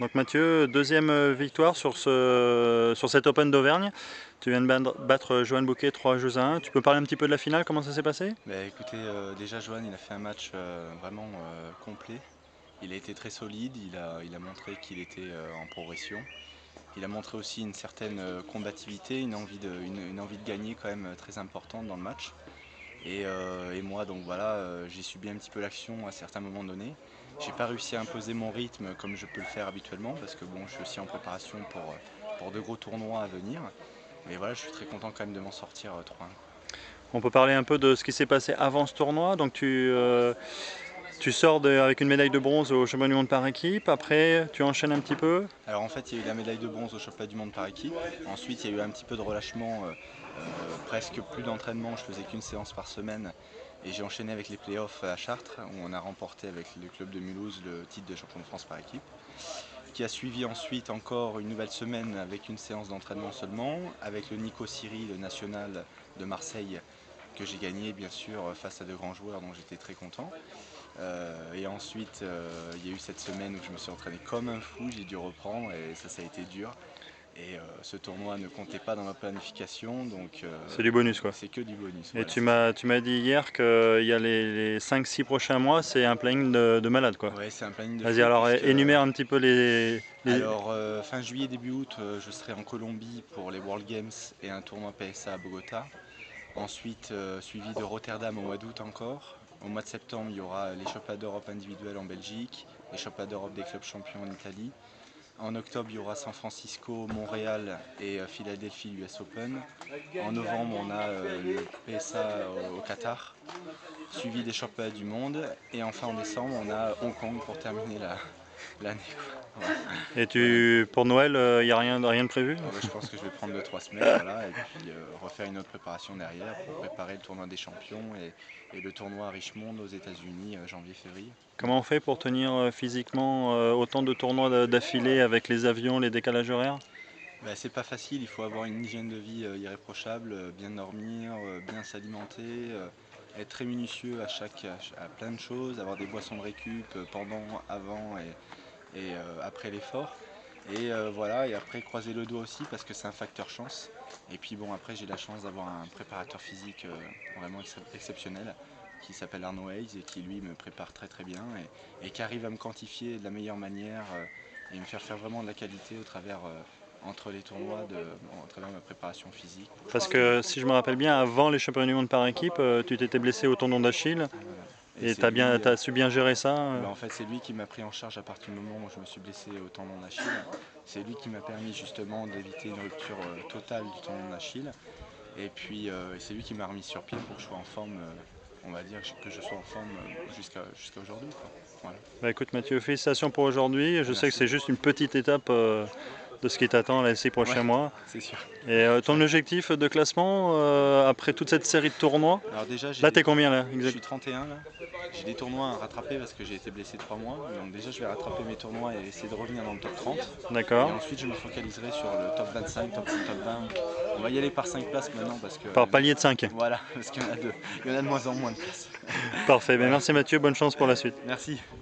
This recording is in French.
Donc Mathieu, deuxième victoire sur cet Open d'Auvergne. Tu viens de battre Johan Bouquet 3-1. Tu peux parler un petit peu de la finale, comment ça s'est passé? Écoutez, déjà Johan il a fait un match vraiment complet. Il a été très solide, il a montré qu'il était en progression. Il a montré aussi une certaine combativité, une envie de gagner quand même très importante dans le match. Et moi donc voilà, j'ai subi un petit peu l'action à certains moments donnés. J'ai pas réussi à imposer mon rythme comme je peux le faire habituellement parce que bon, je suis aussi en préparation pour de gros tournois à venir. Mais voilà, je suis très content quand même de m'en sortir 3-1. On peut parler un peu de ce qui s'est passé avant ce tournoi. Donc tu sors avec une médaille de bronze au championnat du monde par équipe. Après, tu enchaînes un petit peu. Alors en fait, il y a eu la médaille de bronze au championnat du monde par équipe. Ensuite, il y a eu un petit peu de relâchement, presque plus d'entraînement. Je faisais qu'une séance par semaine. Et j'ai enchaîné avec les playoffs à Chartres, où on a remporté avec le club de Mulhouse le titre de champion de France par équipe. Qui a suivi ensuite encore une nouvelle semaine avec une séance d'entraînement seulement, avec le Nico Siri, le national de Marseille, que j'ai gagné bien sûr face à de grands joueurs, dont j'étais très content. Et ensuite, il y a eu cette semaine où je me suis entraîné comme un fou, j'ai dû reprendre et ça a été dur. Et ce tournoi ne comptait pas dans ma planification, donc C'est du bonus quoi. c'est que du bonus. Et Voilà, tu m'as dit hier qu'il y a les 5-6 prochains mois, c'est un planning de malade quoi. ouais, c'est un planning de Vas-y, fou alors puisque énumère un petit peu alors fin juillet début août, je serai en Colombie pour les World Games et un tournoi PSA à Bogota. Ensuite, suivi de Rotterdam au mois d'août encore. Au mois de septembre, il y aura les championnats d'Europe individuels en Belgique, les championnats d'Europe des clubs champions en Italie. En octobre, il y aura San Francisco, Montréal et Philadelphie US Open. En novembre, on a le PSA au Qatar, suivi des championnats du monde. Et enfin, en décembre, on a Hong Kong pour terminer l'année. Voilà. pour Noël, il n'y a rien de prévu? Je pense que je vais prendre 2-3 semaines voilà, et puis refaire une autre préparation derrière pour préparer le tournoi des champions et le tournoi à Richmond aux États-Unis janvier-février. Comment on fait pour tenir physiquement autant de tournois d'affilée avec les avions, les décalages horaires? C'est pas facile, il faut avoir une hygiène de vie irréprochable, bien dormir, bien s'alimenter, être très minutieux à plein de choses, avoir des boissons de récup pendant, avant et après l'effort. Et voilà, et après croiser le doigt aussi parce que c'est un facteur chance. Et puis bon, après j'ai la chance d'avoir un préparateur physique vraiment exceptionnel qui s'appelle Arnaud Hayes et qui lui me prépare très très bien et qui arrive à me quantifier de la meilleure manière et me faire vraiment de la qualité au travers entre les tournois, à travers ma préparation physique. Parce que si je me rappelle bien, avant les championnats du monde par équipe, tu t'étais blessé au tendon d'Achille Voilà. Et et c'est lui, t'as su bien gérer ça. en fait, c'est lui qui m'a pris en charge à partir du moment où je me suis blessé au tendon d'Achille. C'est lui qui m'a permis justement d'éviter une rupture totale du tendon d'Achille. Et puis c'est lui qui m'a remis sur pied pour que je sois en forme, on va dire que je sois en forme jusqu'à aujourd'hui. Voilà. Bah écoute Mathieu, félicitations pour aujourd'hui. Je sais que Merci. c'est juste une petite étape de ce qui t'attend les 6 Ouais, prochains mois. c'est sûr. Et ton objectif de classement après toute cette série de tournois, Alors déjà, là t'es combien là je exact? suis 31 là. J'ai des tournois à rattraper parce que j'ai été blessé 3 mois. Donc déjà, je vais rattraper mes tournois et essayer de revenir dans le top 30. Et D'accord. ensuite, je me focaliserai sur le top 25, top 20. On va y aller par 5 places maintenant parce que Par palier de 5. voilà, parce qu'il y en a deux. Il y en a de moins en moins de places. Parfait, ben Voilà. merci Mathieu, bonne chance pour la suite. Merci.